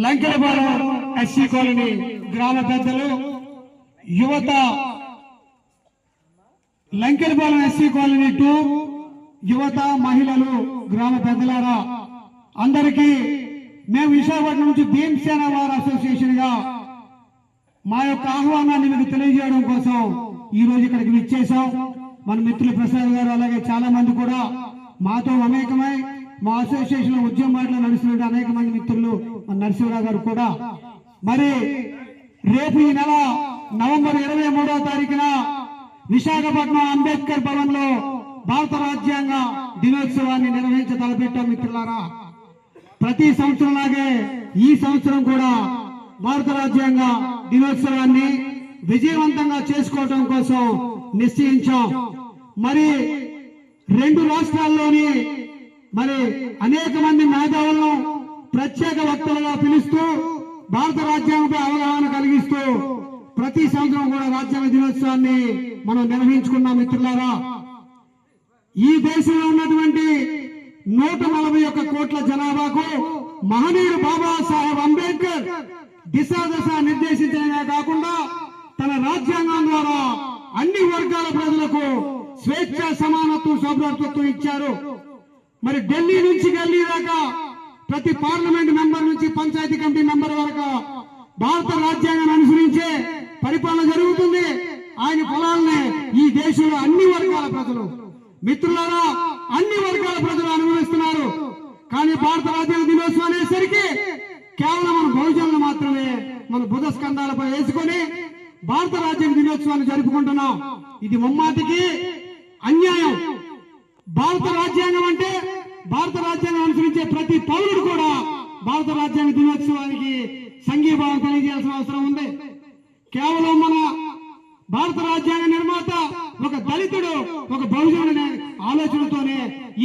Lankelapalem SC colony గ్రామ పెద్దలు యువత లంకెలపాలెం ఎస్సీ కాలనీ 2 యువత మహిళలు గ్రామ పెద్దలారా అందరికీ మేము విశాఖపట్నం నుంచి భీమసేన వార్ అసోసియేషన్ గా మా యొక్క ఆహ్వానాన్ని మీకు తెలియజేయడం కోసం ఈ రోజు ఇక్కడికి విచ్చేసాం. మన మిత్రులు ప్రసాద్ గారు అలాగే చాలా మంది కూడా మాతో అనేకమై మా అసోసియేషన్ ఉద్యమాల్లో నడుస్తున్న అనేక మంది మిత్రులు మన నరసింహరావు గారు కూడా మరి రేపు ఈ నెల నవంబర్ 23వ తారీఖున విశాఖపట్నం అంబేద్కర్ భవన్ లో భారత రాజ్యాంగ దినోత్సవాన్ని నిర్వహించ తలపెట్టాం. మిత్రులారా, ప్రతి సంవత్సరం లాగే ఈ సంవత్సరం కూడా భారత రాజ్యాంగ దినోత్సవాన్ని విజయవంతంగా చేసుకోవడం కోసం నిశ్చయించాం. మరి 2 రాష్ట్రాల్లోని మరి అనేక మంది మేధావులను ప్రత్యేక వక్తలుగా పిలుస్తూ భారత రాజ్యాంగంపై అవగాహన కలిగిస్తూ ప్రతి సంవత్సరం కూడా రాజ్యాంగ దినోత్సవాన్ని మనం నిర్వహించుకున్నాం. మిత్రులారా, ఈ దేశంలో ఉన్నటువంటి 141 కోట్ల జనాభాకు మహనీయుడు బాబాసాహెబ్ అంబేద్కర్ దిశ నిర్దేశించడమే కాకుండా తన రాజ్యాంగం ద్వారా అన్ని వర్గాల ప్రజలకు స్వేచ్ఛ, సమానత్వం, సౌభ్రాతృత్వం ఇచ్చారు. మరి ఢిల్లీ నుంచి గల్లీ దాకా ప్రతి పార్లమెంట్ మెంబర్ నుంచి పంచాయతీ కమిటీ మెంబర్ వరకు భారత రాజ్యాంగాన్ని అనుసరించే పరిపాలన జరుగుతుంది. ఆయన ఫలాలనే ఈ దేశంలో అన్ని వర్గాల ప్రజలు, మిత్రులారా, అన్ని వర్గాల ప్రజలు అనుభవిస్తున్నారు. కానీ భారత రాజ్యాంగ దినోత్సవం అనేసరికి కేవలం మన బహుజనులు మాత్రమే మన బుధ స్కంధాలపై వేసుకొని భారత రాజ్యాంగ దినోత్సవాన్ని జరుపుకుంటున్నాం. ఇది ముమ్మాటికి అన్యాయం. భారత రాజ్యాంగం అంటే భారత రాజ్యాంగం అనుసరించే ప్రతి పౌరుడు కూడా భారత రాజ్యాంగ దినోత్సవానికి సంఘీభావం తెలియజేయాల్సిన అవసరం ఉంది. కేవలం మన భారత రాజ్యాంగ నిర్మాత ఒక దళితుడు, ఒక బహుజనుడి ఆలోచనతోనే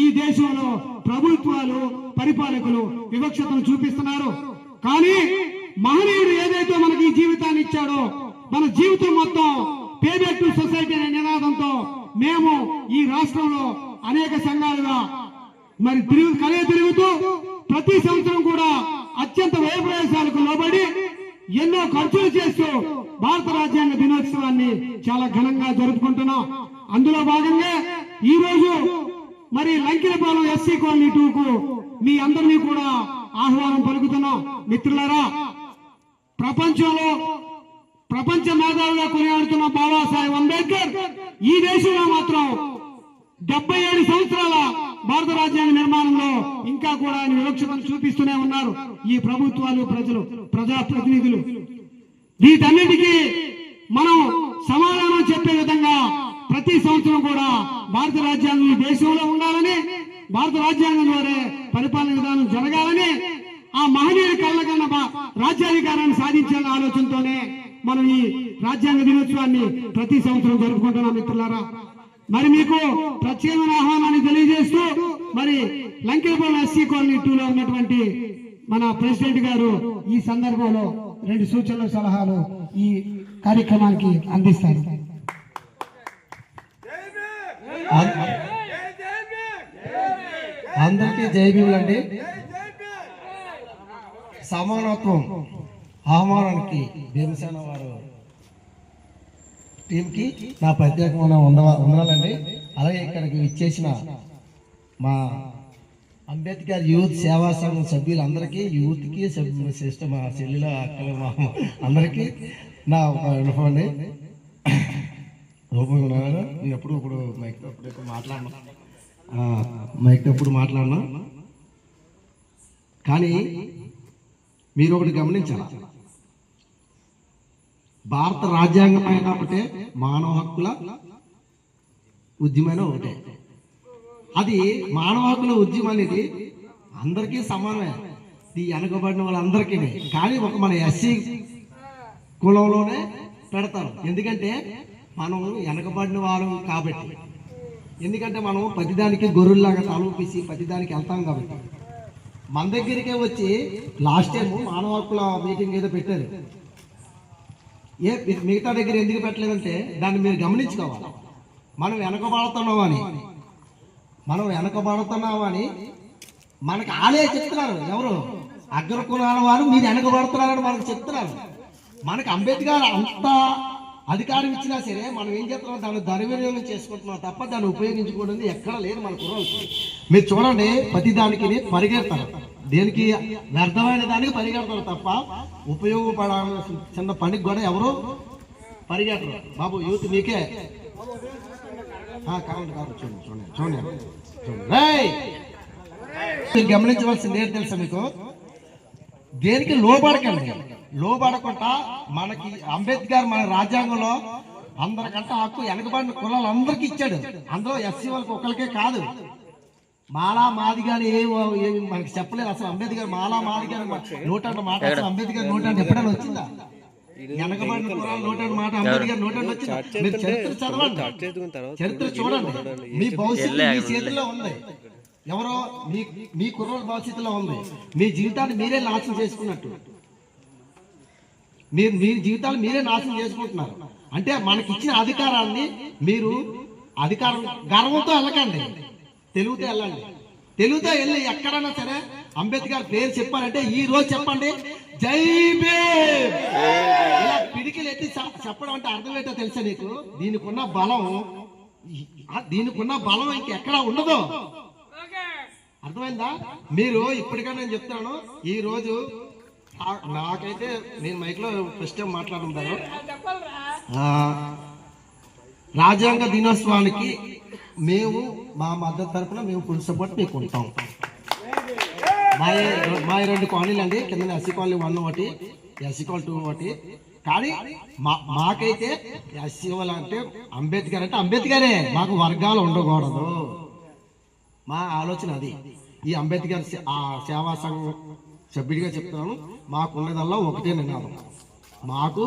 ఈ దేశంలో ప్రభుత్వాలు, పరిపాలకులు వివక్షతను చూపిస్తున్నారు. కానీ మహనీయుడు ఏదైతే మనకి ఈ జీవితాన్ని ఇచ్చాడో, మన జీవితం మొత్తం పే బ్యాక్ టు సొసైటీ అనే నినాదంతో మేము ఈ రాష్ట్రంలో అనేక సంఘాలుగా మరి తిరుగుతూ ప్రతి సంవత్సరం కూడా అత్యంత వ్యయ ప్రయాసాలకు లోబడి ఎన్నో ఖర్చులు చేస్తూ భారత రాజ్యాంగ దినోత్సవాన్ని చాలా ఘనంగా జరుపుకుంటున్నాం. అందులో భాగంగా ఈ రోజు మరి లంకెలపాలెం ఎస్సీ కాలనీ 2కు మీ అందరినీ కూడా ఆహ్వానం పలుకుతున్నాం. మిత్రులారా, ప్రపంచ మేధావిగా కొనియాడుతున్న బాబాసాహెబ్ అంబేద్కర్ ఈ దేశంలో మాత్రం 77 సంవత్సరాల భారత రాజ్యాంగ నిర్మాణంలో ఇంకా కూడా ఆయన వివక్షతను చూపిస్తూనే ఉన్నారు. ఈ ప్రభుత్వాలు, ప్రజలు, ప్రజాప్రతినిధులు వీటన్నిటికీ మనం సమాధానం చెప్పే విధంగా ప్రతి సంవత్సరం కూడా భారత రాజ్యాంగం ఈ దేశంలో ఉండాలని, భారత రాజ్యాంగం ద్వారా పరిపాలన విధానం జరగాలని, ఆ మహనీయుల కళ్ళకన్నా రాజ్యాధికారాన్ని సాధించాలనే ఆలోచనతోనే మనం ఈ రాజ్యాంగ దినోత్సవాన్ని ప్రతి సంవత్సరం జరుపుకుంటున్నాం. మిత్రులారా, మరి మీకు ప్రత్యేకమైన ఆహ్వానాన్ని తెలియజేస్తూ మరి లంకెలపాలెం ఎస్సీ కాలనీ 2లో ఉన్నటువంటి మన ప్రెసిడెంట్ గారు ఈ సందర్భంలో 2 సూచనలు, సలహాలు ఈ కార్యక్రమానికి అందిస్తారు. అందరికీ జై భీములండి. సమానత్వం ఆహ్వానానికి భీమసేన వారు టీంకి నా ప్రత్యేకమైన ఉండాలండి. అలాగే ఇక్కడికి ఇచ్చేసిన మా అంబేద్కర్ యూత్ సేవా సంఘం సభ్యులందరికీ, యూత్కి సిస్టమ్, మా చెల్లెల అక్కలు, మా అందరికీ నా అనుభవం అండి. నేను ఇప్పుడు మైక్ మాట్లాడినా కానీ మీరు ఒకటి గమనించాలి, భారత రాజ్యాంగం అయినప్పుడే మానవ హక్కుల ఉద్యమం ఒకటే. అది మానవ హక్కుల ఉద్యమం అనేది అందరికీ సమానమే, ఈ వెనకబడిన వాళ్ళందరికీ. కానీ ఒక మన ఎస్సీ కులంలోనే పెడతారు, ఎందుకంటే మనం వెనకబడిన వారు కాబట్టి. ఎందుకంటే మనం ప్రతిదానికి గొర్రెల్లాగా తలూపిసి ప్రతిదానికి వెళ్తాం కాబట్టి. మన దగ్గరికే వచ్చి లాస్ట్ టైం మానవ హక్కుల మీటింగ్ ఏదో పెట్టారు. మిగతా దగ్గర ఎందుకు పెట్టలేదంటే దాన్ని మీరు గమనించుకోవాలి. మనం వెనకబడుతున్నామని మనకి ఆలే చెప్తున్నారు, ఎవరు అగ్ర కులాల వారు మీరు వెనకబడుతున్నారని మనకు చెప్తున్నారు. మనకు అంబేద్కర్ అంత అధికారం ఇచ్చినా సరే మనం ఏం చేస్తున్నాం, దాన్ని దుర్వినియోగం చేసుకుంటున్నాం తప్ప దాన్ని ఉపయోగించుకోవడం ఎక్కడ లేదు మన కుర్రోళ్ళకి. మీరు చూడండి, ప్రతి దానికి పరిగెడతారు, దేనికి వ్యర్థమైన దానికి పరిగెడతారు తప్ప ఉపయోగపడాల్సిన చిన్న పనికి కూడా ఎవరు పరిగెట్టరు. బాబు యూత్ మీకే కావాలి కాదు, చూడండి చూడండి చూడండి చూడండి. గమనించవలసింది ఏంటి తెలుసా మీకు, దేనికి లోబడకండి. లోబడకుండా మనకి అంబేద్కర్ మన రాజ్యాంగంలో అందరికంటే హక్కు వెనకబడిన కులాలు అందరికి ఇచ్చాడు. అందులో ఎస్సీ వాళ్ళకి ఒకరికే కాదు. మాలా మాది గాని ఏమి మనకి చెప్పలేదు అసలు. అంబేద్కర్ మాలా మాది గాని నోటంటే మాట అసలు అంబేద్కర్ నోటంటే ఎప్పుడైనా వచ్చిందా? వెనకబడిన కులాలు నోటంటే మాట అంబేద్కర్ నోటంటే వచ్చిందా? మీరు చరిత్ర చదవండి, చరిత్ర చూడండి. మీ భవిష్యత్తు మీ చేతుల్లో ఉంది. ఎవరో మీ కుర్రోళ్ళ భవిష్యత్తులో ఉంది. మీ జీవితాన్ని మీరే నాశనం చేసుకున్నట్టు, మీ జీవితాలు మీరే నాశనం చేసుకుంటున్నారు. అంటే మనకి ఇచ్చిన అధికారాన్ని మీరు అధికారం గర్వంతో వెళ్ళకండి, తెలుగుతో వెళ్ళండి. తెలుగుతో వెళ్ళి ఎక్కడైనా సరే అంబేద్కర్ పేరు చెప్పారంటే ఈ రోజు చెప్పండి, జై భీమ్. ఇలా పిడికిలు ఎత్తి చెప్పడం అంటే అర్థం ఏంటో తెలుసా నీకు? దీనికి ఉన్న బలం ఇంకెక్కడా ఉండదు. అర్థమైందా? మీరు ఇప్పటికైనా నేను చెప్తున్నాను, ఈ రోజు నాకైతే నేను మైక్ లో ఫస్ట్ టైం మాట్లాడుతున్నాను. రాజ్యాంగ దినోత్సవానికి మేము మా మద్దతు తరఫున మేము ఫుల్ సపోర్ట్ మీకు ఉంటాం. మా 2 కాలనీలు అండి, కింద ఎస్సీ కాలనీ 1 ఒకటి, ఎస్సీ కాలనీ 2 ఒకటి. కానీ మాకైతే ఎస్సీ వాళ్ళు అంటే అంబేద్కర్ అంటే అంబేద్కరే, మాకు వర్గాలు ఉండకూడదు. మా ఆలోచన అది. ఈ అంబేద్కర్ సేవా సంఘం సభ్యుడిగా చెప్తున్నాను, మాకున్నదల్లా ఒకటే నినాదం, మాకు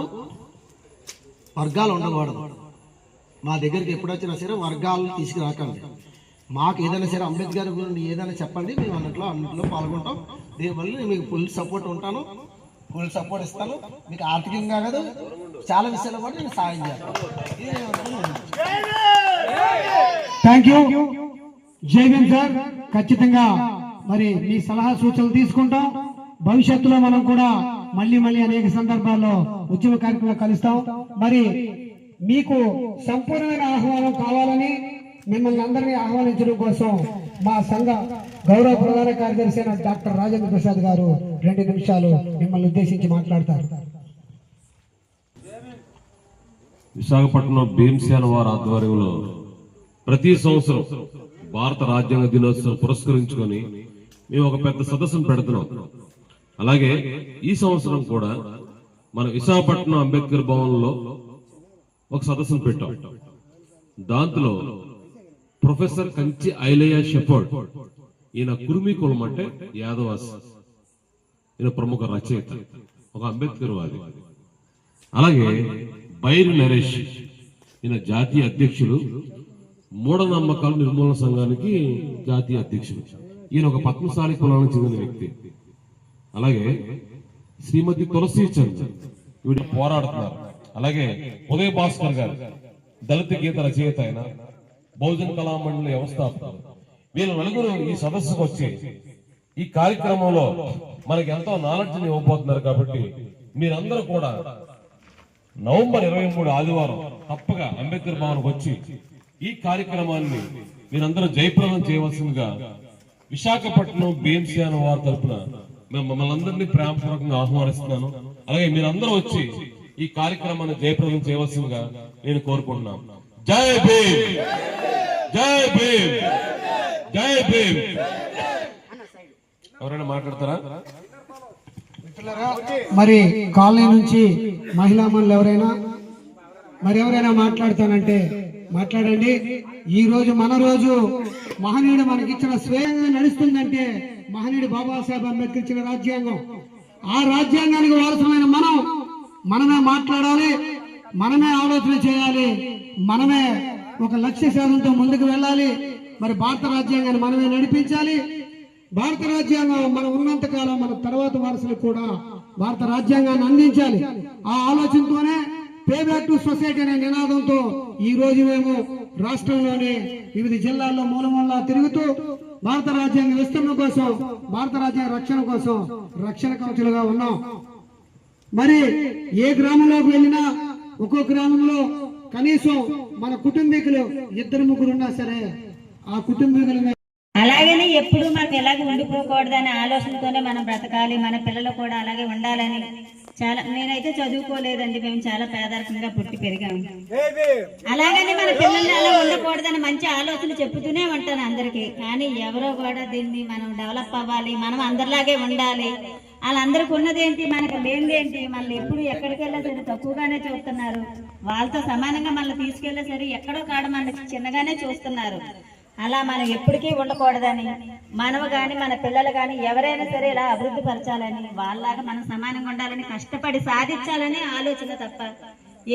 వర్గాలు ఉండకూడదు. మా దగ్గరికి ఎప్పుడొచ్చినా సరే వర్గాలను తీసుకురాకండి. మాకు ఏదైనా సరే అంబేద్కర్ గురించి ఏదైనా చెప్పండి, మేము అన్నింటిలో పాల్గొంటాం. దీనివల్ల మీకు ఫుల్ సపోర్ట్ ఉంటాను, ఫుల్ సపోర్ట్ ఇస్తాను. మీకు ఆర్థికంగా కాదు, చాలా విషయాలు కూడా నేను సాయం చేస్తాను. థ్యాంక్ యూ, జై భీమ్ సార్. ఖచ్చితంగా మరి మీ సలహా సూచనలు తీసుకుంటాం. భవిష్యత్తులో మనం కూడా మళ్ళీ అనేక సందర్భాల్లో ఉద్యమ కార్యక్రమాలు కలుస్తాం. మరి మీకు సంపూర్ణమైన ఆహ్వానం కావాలని మిమ్మల్ని అందరినీ ఆహ్వానించడం కోసం మా సంఘ గౌరవ ప్రధాన కార్యదర్శి అయిన డాక్టర్ రాజేంద్ర ప్రసాద్ గారు 2 నిమిషాలు మిమ్మల్ని ఉద్దేశించి మాట్లాడతారు. విశాఖపట్నం భీమ్సేన వారి ఆధ్వర్యంలో ప్రతి సంవత్సరం భారత రాజ్యాంగ దినోత్సవం పురస్కరించుకొని మేము ఒక పెద్ద సదస్సును పెడుతున్నాం. అలాగే ఈ సంవత్సరం కూడా మన విశాఖపట్నం అంబేద్కర్ భవన్లో ఒక సదస్సును పెట్టాం. దాంట్లో ప్రొఫెసర్ కంచి ఐలయ్య షెఫర్డ్, ఈయన కుర్మీ కులం అంటే యాదవాస్, ఈయన ప్రముఖ రచయిత, ఒక అంబేద్కర్ వాది. అలాగే బైరి నరేష్, ఈయన జాతీయ అధ్యక్షులు, మూఢనమ్మకాల నిర్మూలన సంఘానికి జాతీయ అధ్యక్షులు. ఈయన ఒక పద్మశాలి కులానికి చెందిన వ్యక్తి. అలాగే శ్రీమతి తులసి చంద్, ఈవిడ పోరాడుతున్నారు. అలాగే ఉదయ భాస్కర్ గారు, దళిత గీత రచయిత, ఆయన బహుజన్ కళా మండలి వ్యవస్థాపకులు. వీళ్ళు నలుగురు ఈ సదస్సుకు వచ్చి ఈ కార్యక్రమంలో మనకి ఎంతో నాలెడ్జ్ని ఇవ్వబోతున్నారు. కాబట్టి మీరందరూ కూడా నవంబర్ 23 ఆదివారం తప్పగా అంబేద్కర్ భవన్కి వచ్చి ఈ కార్యక్రమాన్ని మీరందరూ జయప్రదం చేయవలసిందిగా విశాఖపట్నం భీమ్సేన వారి తరఫున మమ్మల్ని అందరినీ ప్రేమపూర్వకంగా ఆహ్వానిస్తున్నాను. అలాగే మీరందరూ వచ్చి ఈ కార్యక్రమాన్ని జయప్రదం చేయవలసిందిగా నేను కోరుకుంటున్నాను. జై భీమ్, జై భీమ్, జై భీమ్. ఎవరైనా మాట్లాడతారా? మరి కాలనీ నుంచి మహిళా మనులు ఎవరైనా మాట్లాడతానంటే మాట్లాడండి. ఈ రోజు మన రోజు మహనీయుడు మనకిచ్చిన స్వయంగా నడుస్తుందంటే మహనీయుడు బాబాసాహెబ్ అంబేద్కర్ ఇచ్చిన రాజ్యాంగం. ఆ రాజ్యాంగానికి వారసమైన మనమే మాట్లాడాలి, మనమే ఆలోచన చేయాలి, మనమే ఒక లక్ష్య సాధనతో ముందుకు వెళ్ళాలి. మరి భారత రాజ్యాంగాన్ని మనమే నడిపించాలి. భారత రాజ్యాంగం మనం ఉన్నంత కాలం మన తర్వాత వారసులకు కూడా భారత రాజ్యాంగాన్ని అందించాలి. ఆ ఆలోచనతోనే పే బ్యాక్ టు సొసైటీ అనే నినాదంతో ఈ రోజు మేము రాష్ట్రంలోని వివిధ జిల్లాల్లో మూలమూలలా తిరుగుతూ భారత రాజ్యాంగ విస్తరణ కోసం, భారత రాజ్యాంగ రక్షణ కోసం రక్షణ కవచులుగా ఉన్నాం. మరి ఏ గ్రామంలోకి వెళ్ళినా ఒక్కో గ్రామంలో కనీసం మన కుటుంబీకులు 2-3 ఉన్నా సరే ఆ కుటుంబీకుల అలాగని ఎప్పుడు మనకు ఎలాగ ఉండిపోకూడదనే ఆలోచనతోనే మనం బ్రతకాలి, మన పిల్లలు కూడా అలాగే ఉండాలని. చాలా నేనైతే చదువుకోలేదండి, మేము చాలా పేదరికంగా పుట్టి పెరిగాము. అలాగని మన పిల్లల్ని అలా ఉండకూడదని మంచి ఆలోచన చెప్తూనే ఉంటాను అందరికీ. కానీ ఎవరో కూడా దీన్ని మనం డెవలప్ అవ్వాలి, మనం అందరిలాగే ఉండాలి. వాళ్ళందరికీ ఉన్నదేంటి, మనకు లేనిదేంటి, మనల్ని ఎప్పుడు ఎక్కడికి వెళ్ళా సరే తక్కువగానే చూస్తున్నారు. వాళ్ళతో సమానంగా మనల్ని తీసుకెళ్ళే సరే ఎక్కడో కాడ మనకి చిన్నగానే చూస్తున్నారు. అలా మనం ఎప్పటికీ ఉండకూడదని, మనము కానీ మన పిల్లలు కానీ ఎవరైనా సరే ఇలా అభివృద్ధి పరచాలని, వాళ్ళలాగా మనం సమానంగా ఉండాలని, కష్టపడి సాధించాలని ఆలోచన తప్ప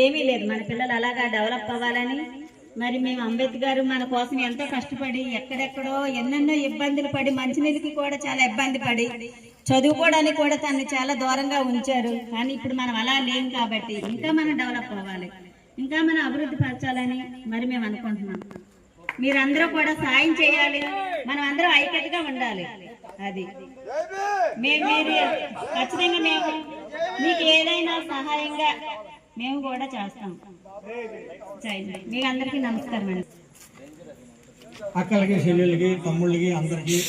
ఏమీ లేదు. మన పిల్లలు అలాగా డెవలప్ అవ్వాలని. మరి మేము అంబేద్కర్ మన కోసం ఎంతో కష్టపడి ఎక్కడెక్కడో ఎన్నెన్నో ఇబ్బందులు పడి, మంచినీళ్ళకి కూడా చాలా ఇబ్బంది పడి, చదువుకోవడానికి కూడా తను చాలా దూరంగా ఉంచారు. కానీ ఇప్పుడు మనం అలా లేం కాబట్టి ఇంకా మనం డెవలప్ అవ్వాలి, ఇంకా మనం అభివృద్ధి పరచాలని మరి మేము అనుకుంటున్నాం. మీరందరూ కూడా సాయం చేయాలి, మనం అందరం ఐక్యతగా ఉండాలి. అది మీరు ఖచ్చితంగా మేము మీకు ఏదైనా సహాయంగా మేము కూడా చేస్తాం. మీకు అందరికీ నమస్కారం అండి. అక్కలకి, చెల్లెళ్ళకి, తమ్ముళ్ళకి అందరికీ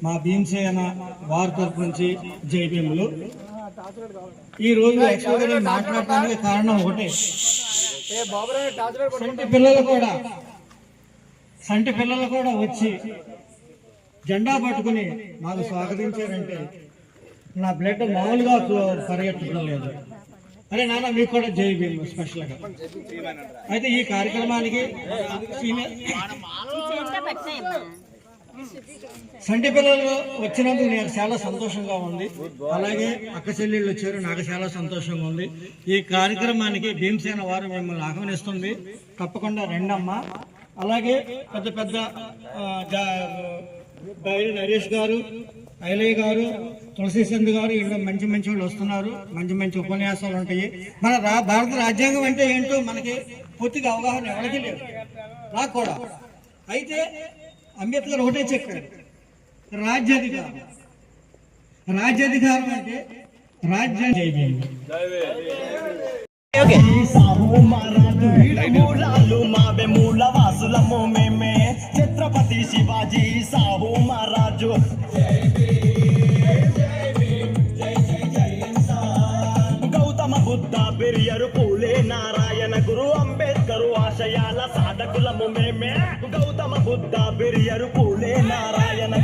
మా భీమసేన వారి తరపు నుంచి జై భీములు. ఈ రోజు యాక్చువల్గా నేను మాట్లాడటానికి కారణం ఒకటే, సంటి పిల్లలు కూడా వచ్చి జెండా పట్టుకుని మాకు స్వాగతించారంటే నా బ్లడ్ మామూలుగా పరిగెత్తడం లేదు. అరే నాన్న మీకు కూడా జై భీమ్ స్పెషల్గా. అయితే ఈ కార్యక్రమానికి సంటి పిల్లలు వచ్చినందుకు నాకు చాలా సంతోషంగా ఉంది. అలాగే అక్క చెల్లెళ్ళు వచ్చారు, నాకు చాలా సంతోషంగా ఉంది. ఈ కార్యక్రమానికి భీమసేన వారు మిమ్మల్ని ఆహ్వానిస్తుంది, తప్పకుండా రెండమ్మా. అలాగే పెద్ద పెద్ద నరేష్ గారు, ఐలయ్య గారు, తులసి చంద్ గారు, ఇలా మంచి మంచి వాళ్ళు వస్తున్నారు. మంచి మంచి ఉపన్యాసాలు ఉంటాయి. మన భారత రాజ్యాంగం అంటే ఏంటో మనకి పూర్తిగా అవగాహన ఎవరికి లేదు, నాకు కూడా. అయితే అంబేద్కర్ ఒకటే చెప్పాడు, రాజ్యాధికారం. రాజ్యాధికారం అంటే రాజ్యాంగం. ఛత్రపతి శివాజీ సాహు మహారాజు. గౌతమ బుద్ధ, పెరియరు, పూలే, నారాయణ గురు, అంబేద్కరు ఆశయాల సాధకులము మేమే. గౌతమ బుద్ధ, పెరియరు, పూలే, నారాయణ